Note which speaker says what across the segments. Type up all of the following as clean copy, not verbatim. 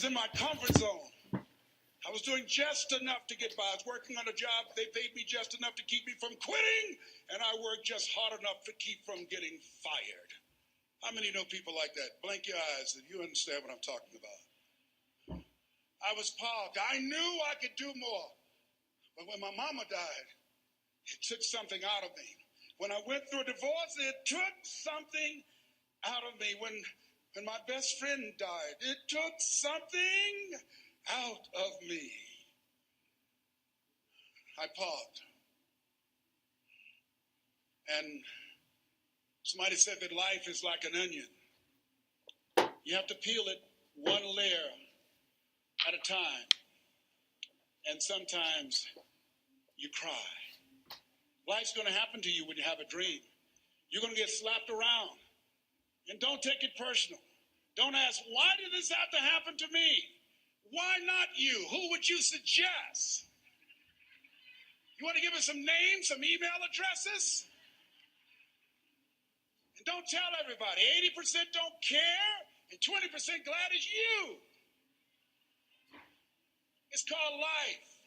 Speaker 1: in my comfort zone. I was doing just enough to get by. I was working on a job. They paid me just enough to keep me from quitting, and I worked just hard enough to keep from getting fired. How many know people like that? Blink your eyes and you understand what I'm talking about. I was parked. I knew I could do more. But when my mama died, it took something out of me. When I went through a divorce, it took something out of me. When my best friend died, it took something out of me. I paused. And somebody said that life is like an onion. You have to peel it one layer at a time. And sometimes you cry. Life's going to happen to you when you have a dream. You're going to get slapped around. And don't take it personal. Don't ask, why did this have to happen to me? Why not you? Who would you suggest? You want to give us some names, some email addresses? And don't tell everybody. 80% don't care, and 20% glad it's you. It's called life.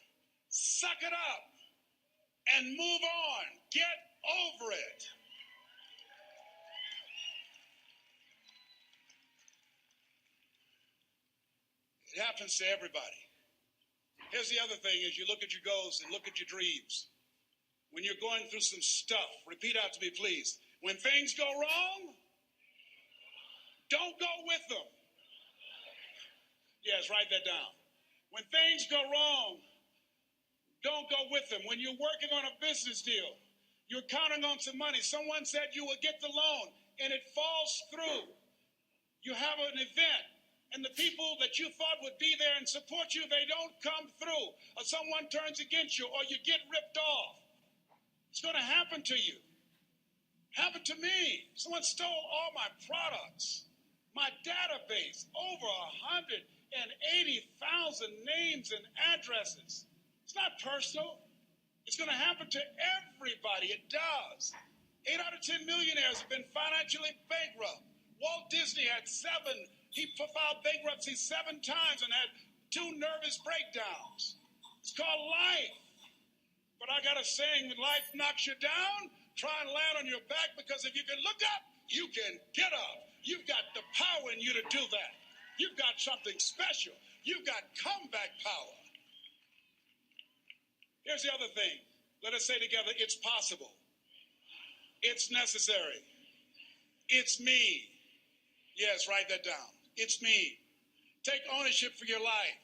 Speaker 1: Suck it up and move on. Get over it. It happens to everybody. Here's the other thing is you look at your goals and look at your dreams. When you're going through some stuff, repeat out to me, please. When things go wrong, don't go with them. Yes, write that down. When things go wrong, don't go with them. When you're working on a business deal, you're counting on some money. Someone said you will get the loan, and it falls through. You have an event. And the people that you thought would be there and support you, they don't come through. Or someone turns against you, or you get ripped off. It's going to happen to you. Happened to me. Someone stole all my products, my database, over 180,000 names and addresses. It's not personal. It's going to happen to everybody. It does. 8 out of 10 millionaires have been financially bankrupt. Walt Disney had 7. He filed bankruptcy 7 times and had 2 nervous breakdowns. It's called life. But I got a saying, when life knocks you down, try and land on your back, because if you can look up, you can get up. You've got the power in you to do that. You've got something special. You've got comeback power. Here's the other thing. Let us say together, it's possible. It's necessary. It's me. Yes, write that down. It's me. Take ownership for your life.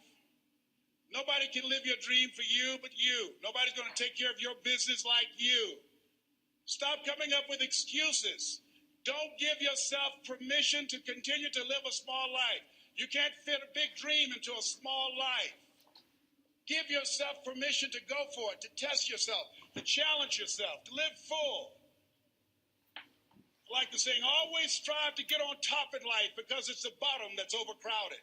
Speaker 1: Nobody can live your dream for you but you. Nobody's going to take care of your business like you. Stop coming up with excuses. Don't give yourself permission to continue to live a small life. You can't fit a big dream into a small life. Give yourself permission to go for it, to test yourself, to challenge yourself, to live full. Like the saying, always strive to get on top in life, because it's the bottom that's overcrowded.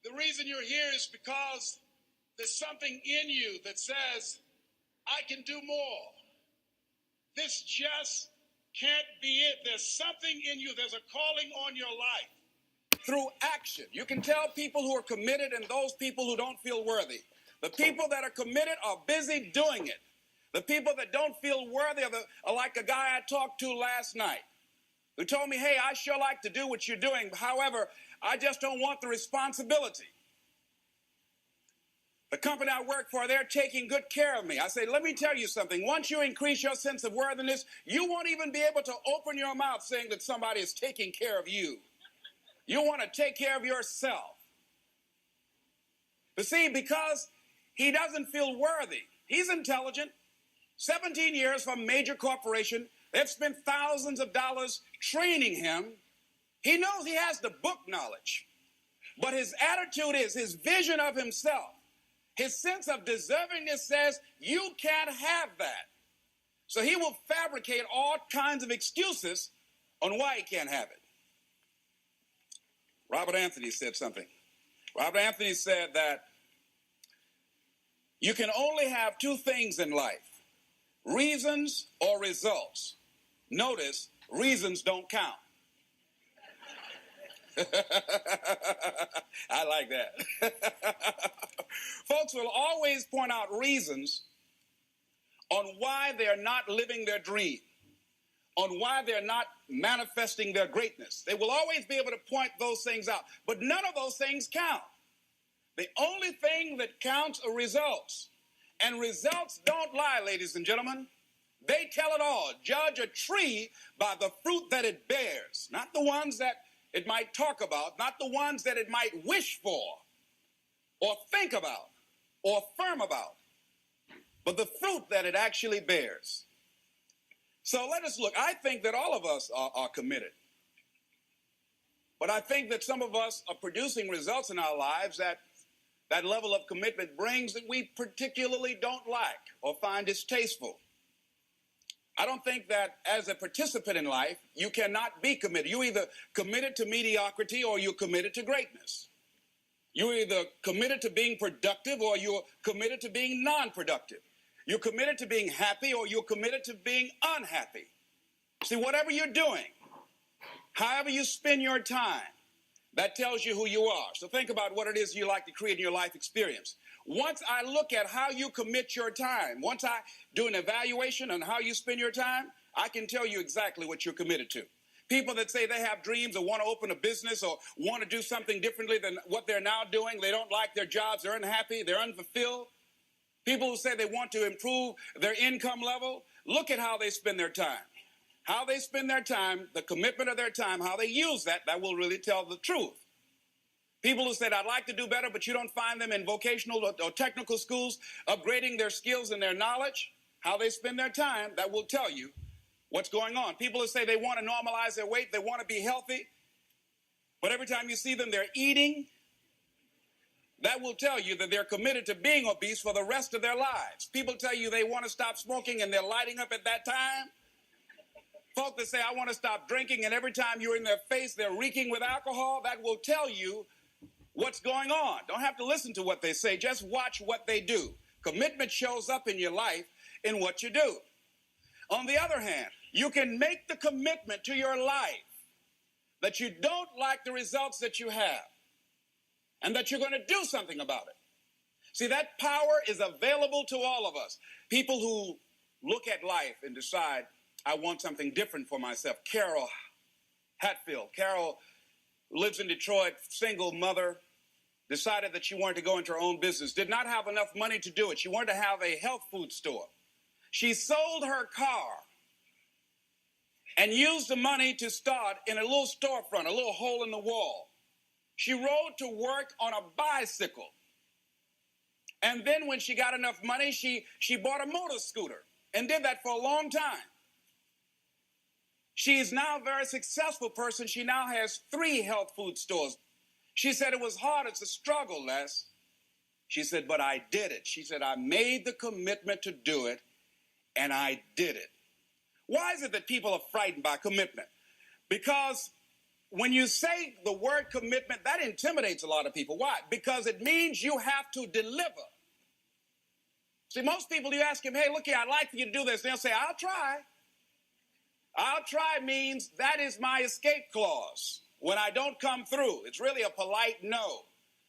Speaker 1: The reason you're here is because there's something in you that says, I can do more. This just can't be it. There's something in you. There's a calling on your life. Through action. You can tell people who are committed and those people who don't feel worthy. The people that are committed are busy doing it. The people that don't feel worthy are like a guy I talked to last night who told me, hey, I sure like to do what you're doing. However, I just don't want the responsibility. The company I work for, they're taking good care of me. I say, let me tell you something. Once you increase your sense of worthiness, you won't even be able to open your mouth saying that somebody is taking care of you. You want to take care of yourself. But see, because he doesn't feel worthy, he's intelligent. 17 years from a major corporation. They've spent thousands of dollars training him. He knows he has the book knowledge. But his attitude is, his vision of himself, his sense of deservingness says, you can't have that. So he will fabricate all kinds of excuses on why he can't have it. Robert Anthony said something. Robert Anthony said that you can only have 2 things in life. Reasons or results. Notice, reasons don't count. I like that. Folks will always point out reasons on why they're not living their dream, on why they're not manifesting their greatness. They will always be able to point those things out, but none of those things count. The only thing that counts are results. And results don't lie, ladies and gentlemen. They tell it all. Judge a tree by the fruit that it bears, not the ones that it might talk about, not the ones that it might wish for or think about or affirm about, but the fruit that it actually bears. So let us look. I think that all of us are committed. But I think that some of us are producing results in our lives that level of commitment brings that we particularly don't like or find distasteful. I don't think that as a participant in life, you cannot be committed. You're either committed to mediocrity or you're committed to greatness. You're either committed to being productive or you're committed to being non-productive. You're committed to being happy or you're committed to being unhappy. See, whatever you're doing, however you spend your time, that tells you who you are. So think about what it is you like to create in your life experience. Once I look at how you commit your time, once I do an evaluation on how you spend your time, I can tell you exactly what you're committed to. People that say they have dreams or want to open a business or want to do something differently than what they're now doing, they don't like their jobs, they're unhappy, they're unfulfilled. People who say they want to improve their income level, look at how they spend their time. How they spend their time, the commitment of their time, how they use that will really tell the truth. People who said, I'd like to do better, but you don't find them in vocational or technical schools upgrading their skills and their knowledge, how they spend their time, that will tell you what's going on. People who say they want to normalize their weight, they want to be healthy, but every time you see them, they're eating, that will tell you that they're committed to being obese for the rest of their lives. People tell you they want to stop smoking and they're lighting up at that time. Folk that say, I want to stop drinking, and every time you're in their face, they're reeking with alcohol, that will tell you what's going on. Don't have to listen to what they say. Just watch what they do. Commitment shows up in your life in what you do. On the other hand, you can make the commitment to your life that you don't like the results that you have and that you're going to do something about it. See, that power is available to all of us. People who look at life and decide, I want something different for myself. Carol Hatfield. Carol lives in Detroit, single mother, decided that she wanted to go into her own business, did not have enough money to do it. She wanted to have a health food store. She sold her car and used the money to start in a little storefront, a little hole in the wall. She rode to work on a bicycle. And then when she got enough money, she bought a motor scooter and did that for a long time. She is now a very successful person. She now has 3 health food stores. She said it was hard. It's a struggle, Les. She said, but I did it. She said, I made the commitment to do it, and I did it. Why is it that people are frightened by commitment? Because when you say the word commitment, that intimidates a lot of people. Why? Because it means you have to deliver. See, most people, you ask them, hey, look here, I'd like for you to do this. They'll say, I'll try. I'll try means that is my escape clause. When I don't come through, it's really a polite no.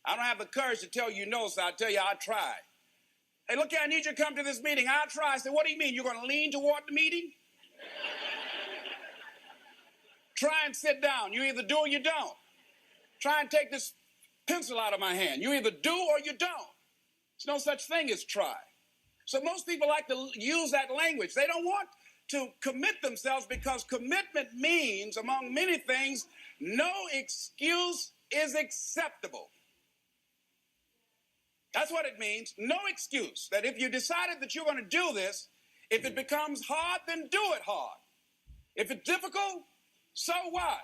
Speaker 1: I don't have the courage to tell you no, so I'll tell you I'll try. Hey, look here, I need you to come to this meeting. I'll try. I said, what do you mean? You're going to lean toward the meeting? Try and sit down. You either do or you don't. Try and take this pencil out of my hand. You either do or you don't. There's no such thing as try. So most people like to use that language. They don't want to commit themselves because commitment means, among many things, no excuse is acceptable. That's what it means, no excuse. That if you decided that you're going to do this, if it becomes hard, then do it hard. If it's difficult, so what?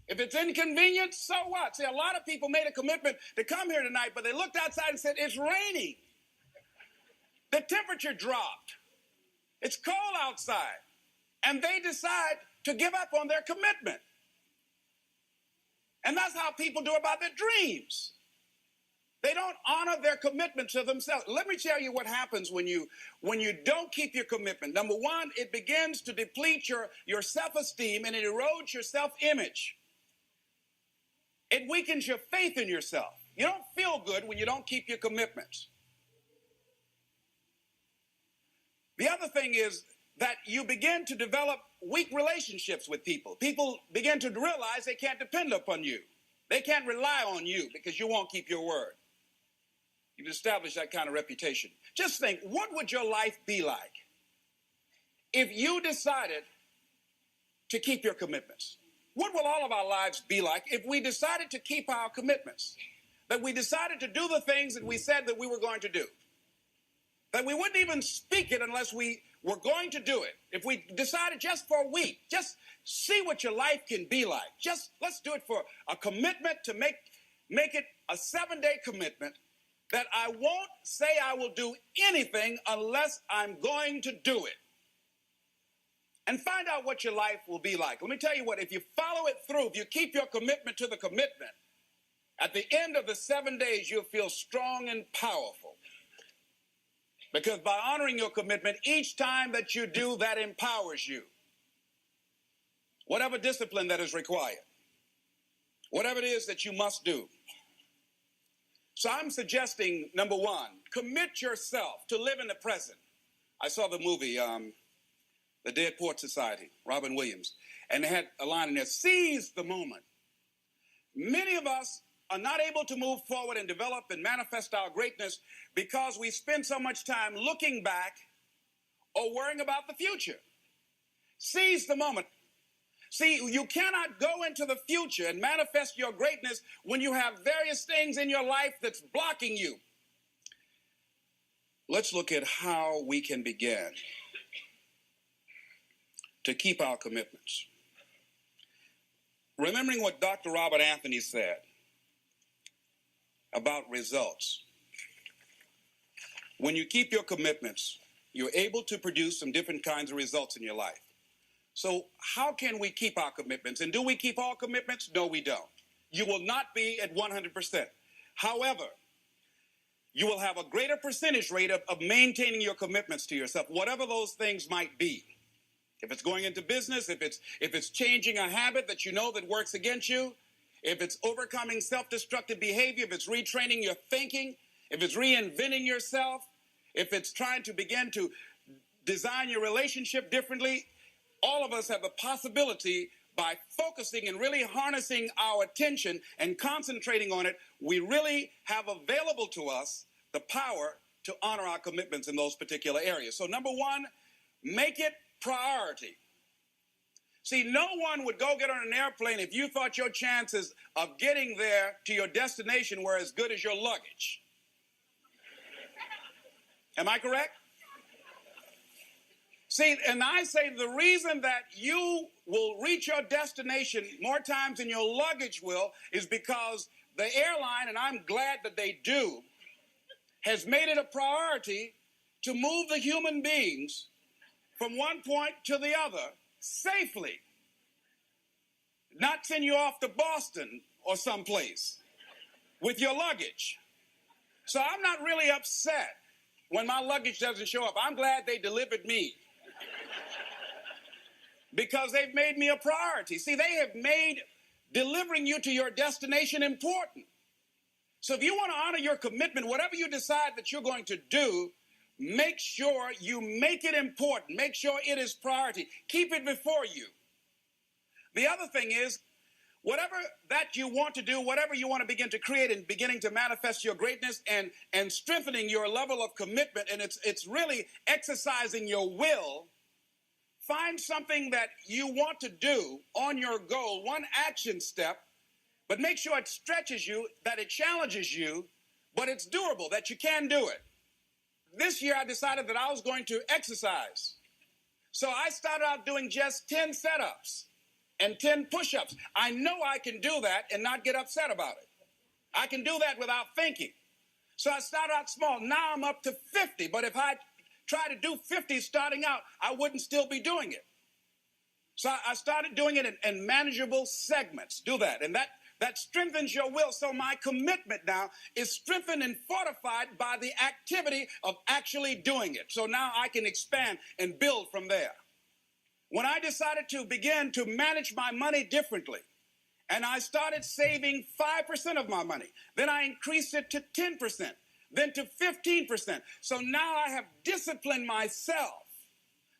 Speaker 1: If it's inconvenient, so what? See, a lot of people made a commitment to come here tonight, but they looked outside and said, it's raining. The temperature dropped. It's cold outside. And they decide to give up on their commitment. And that's how people do about their dreams. They don't honor their commitment to themselves. Let me tell you what happens when you don't keep your commitment. Number one, it begins to deplete your self-esteem and it erodes your self-image. It weakens your faith in yourself. You don't feel good when you don't keep your commitments. The other thing is that you begin to develop weak relationships with people. People begin to realize they can't depend upon you. They can't rely on you because you won't keep your word. You've established that kind of reputation. Just think, what would your life be like if you decided to keep your commitments? What will all of our lives be like if we decided to keep our commitments? That we decided to do the things that we said that we were going to do. That we wouldn't even speak it unless we were going to do it. If we decided just for a week, just see what your life can be like. Just let's do it for a commitment to make it a 7-day commitment that I won't say I will do anything unless I'm going to do it. And find out what your life will be like. Let me tell you what, if you follow it through, if you keep your commitment to the commitment, at the end of the 7 days, you'll feel strong and powerful. Because by honoring your commitment, each time that you do, that empowers you. Whatever discipline that is required, whatever it is that you must do. So I'm suggesting, number one, commit yourself to live in the present. I saw the movie, The Dead Poets Society, Robin Williams, and they had a line in there, seize the moment. Many of us are not able to move forward and develop and manifest our greatness because we spend so much time looking back or worrying about the future. Seize the moment. See, you cannot go into the future and manifest your greatness when you have various things in your life that's blocking you. Let's look at how we can begin to keep our commitments. Remembering what Dr. Robert Anthony said about results. When you keep your commitments, you're able to produce some different kinds of results in your life. So how can we keep our commitments? And do we keep all commitments? No, we don't. You will not be at 100%. However, you will have a greater percentage rate of maintaining your commitments to yourself, whatever those things might be. If it's going into business, if it's changing a habit that you know that works against you, if it's overcoming self-destructive behavior, if it's retraining your thinking, if it's reinventing yourself, if it's trying to begin to design your relationship differently, all of us have the possibility, by focusing and really harnessing our attention and concentrating on it, we really have available to us the power to honor our commitments in those particular areas. So number one, make it priority. See, no one would go get on an airplane if you thought your chances of getting there to your destination were as good as your luggage. Am I correct? See, and I say the reason that you will reach your destination more times than your luggage will is because the airline, and I'm glad that they do, has made it a priority to move the human beings from one point to the other safely. Not send you off to Boston or someplace with your luggage. So I'm not really upset when my luggage doesn't show up. I'm glad they delivered me because they've made me a priority. See, they have made delivering you to your destination important. So if you want to honor your commitment, whatever you decide that you're going to do, make sure you make it important. Make sure it is priority. Keep it before you. The other thing is, whatever that you want to do, whatever you want to begin to create and beginning to manifest your greatness and strengthening your level of commitment, and it's really exercising your will, find something that you want to do on your goal, one action step, but make sure it stretches you, that it challenges you, but it's doable, that you can do it. This year I decided that I was going to exercise. So I started out doing just 10 setups and 10 push-ups. I know I can do that and not get upset about it. I can do that without thinking. So I started out small. Now I'm up to 50. But if I try to do 50 starting out, I wouldn't still be doing it. So I started doing it in manageable segments. Do that. And that strengthens your will. So my commitment now is strengthened and fortified by the activity of actually doing it. So now I can expand and build from there. When I decided to begin to manage my money differently And I started saving 5% of my money. Then I increased it to 10%, then to 15%. So now I have disciplined myself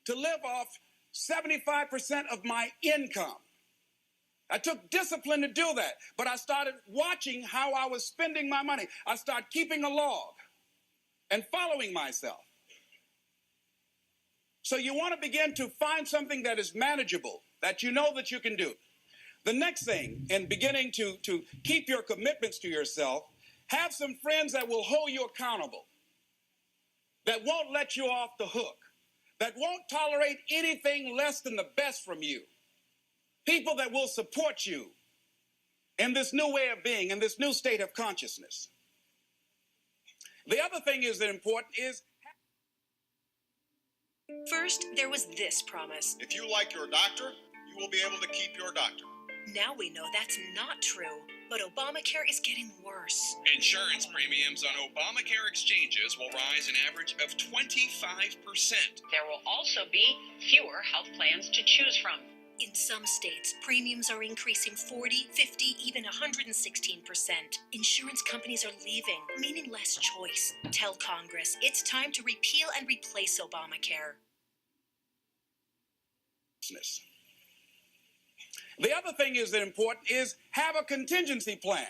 Speaker 1: to live off 75% of my income. I took discipline to do that, but I started watching how I was spending my money. I started keeping a log and following myself. So you want to begin to find something that is manageable, that you know that you can do. The next thing, in beginning to keep your commitments to yourself, have some friends that will hold you accountable, that won't let you off the hook, that won't tolerate anything less than the best from you. People that will support you in this new way of being, in this new state of consciousness. The other thing is that important is...
Speaker 2: First, there was this promise.
Speaker 3: If you like your doctor, you will be able to keep your doctor.
Speaker 2: Now we know that's not true, but Obamacare is getting worse.
Speaker 4: Insurance premiums on Obamacare exchanges will rise an average of 25%.
Speaker 5: There will also be fewer health plans to choose from.
Speaker 2: In some states, premiums are increasing 40, 50, even 116%. Insurance companies are leaving, meaning less choice. Tell Congress it's time to repeal and replace Obamacare.
Speaker 1: The other thing is that important is have a contingency plan.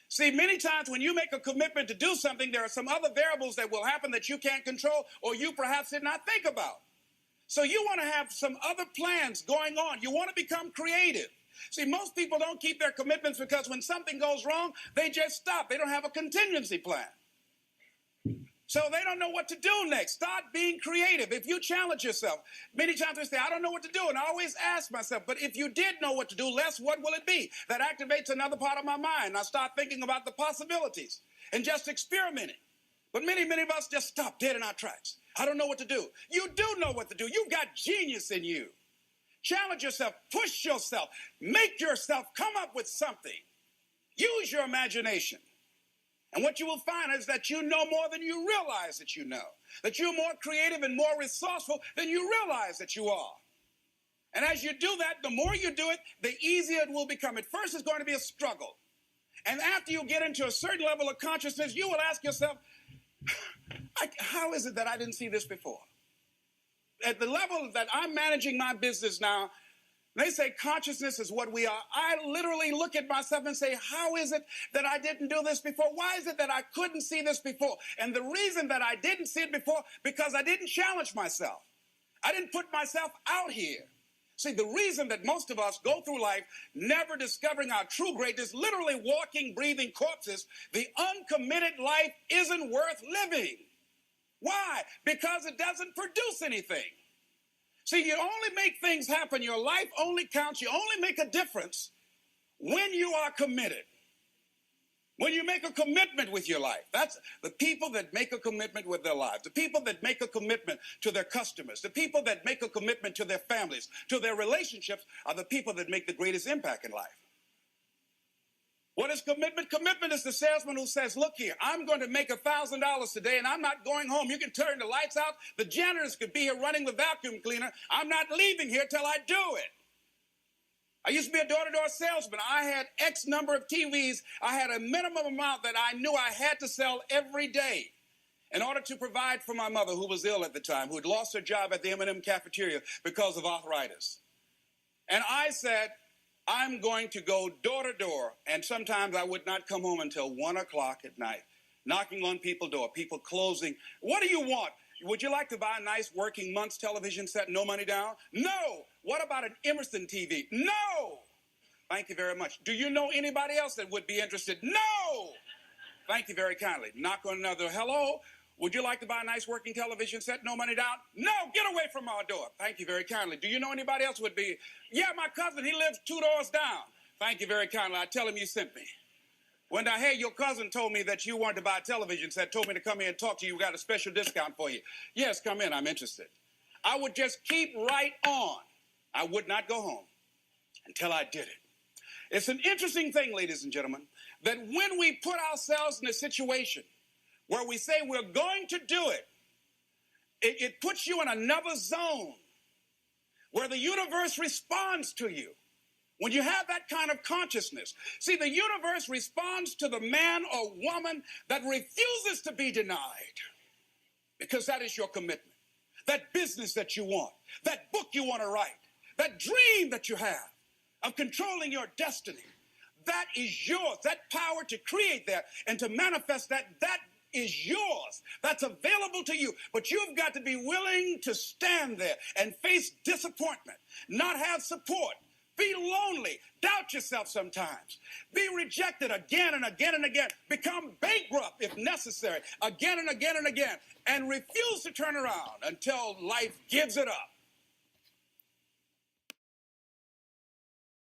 Speaker 1: See, many times when you make a commitment to do something, there are some other variables that will happen that you can't control or you perhaps did not think about. So you want to have some other plans going on. You want to become creative. See, most people don't keep their commitments because when something goes wrong, they just stop. They don't have a contingency plan. So they don't know what to do next. Start being creative. If you challenge yourself, many times I say, I don't know what to do. And I always ask myself, but if you did know what to do, Les, what will it be? That activates another part of my mind. I start thinking about the possibilities and just experimenting. But many of us just stop dead in our tracks. I don't know what to do. You do know what to do. You've got genius in you. Challenge yourself. Push yourself. Make yourself come up with something. Use your imagination. And what you will find is that you know more than you realize that you know. That you're more creative and more resourceful than you realize that you are. And as you do that, the more you do it, the easier it will become. At first, it's going to be a struggle. And after you get into a certain level of consciousness, you will ask yourself, how is it that I didn't see this before? At the level that I'm managing my business now, they say consciousness is what we are. I literally look at myself and say, how is it that I didn't do this before? Why is it that I couldn't see this before? And the reason that I didn't see it before, because I didn't challenge myself. I didn't put myself out here. See, the reason that most of us go through life never discovering our true greatness, literally walking, breathing corpses, the uncommitted life isn't worth living. Why? Because it doesn't produce anything. See, you only make things happen. Your life only counts. You only make a difference when you are committed. When you make a commitment with your life. That's the people that make a commitment with their lives. The people that make a commitment to their customers. The people that make a commitment to their families, to their relationships, are the people that make the greatest impact in life. What is commitment? Commitment is the salesman who says, look here, I'm going to make $1,000 today and I'm not going home. You can turn the lights out. The janitors could be here running the vacuum cleaner. I'm not leaving here till I do it. I used to be a door-to-door salesman. I had X number of TVs. I had a minimum amount that I knew I had to sell every day in order to provide for my mother, who was ill at the time, who had lost her job at the M&M cafeteria because of arthritis. And I said, I'm going to go door to door, and sometimes I would not come home until 1 o'clock at night, knocking on people's door, people closing. What do you want? Would you like to buy a nice working month's television set, no money down? No. What about an Emerson TV? No. Thank you very much. Do you know anybody else that would be interested? No. Thank you very kindly. Knock on another. Hello. Would you like to buy a nice working television set, no money down? No, get away from our door. Thank you very kindly. Do you know anybody else would be? Yeah, my cousin, he lives 2 doors down. Thank you very kindly. I tell him you sent me. When I hear your cousin told me that you wanted to buy a television set, told me to come here and talk to you, we got a special discount for you. Yes, come in, I'm interested. I would just keep right on. I would not go home until I did it. It's an interesting thing, ladies and gentlemen, that when we put ourselves in a situation where we say we're going to do it, it puts you in another zone where the universe responds to you, When you have that kind of consciousness, see, the universe responds to the man or woman that refuses to be denied, because that is your commitment. That business that you want, that book you want to write, that dream that you have of controlling your destiny, that is yours. That power to create that and to manifest that, that is yours. That's available to you. But you've got to be willing to stand there and face disappointment, not have support, be lonely, doubt yourself sometimes, be rejected again and again and again, become bankrupt if necessary, again and again and again, and refuse to turn around until life gives it up.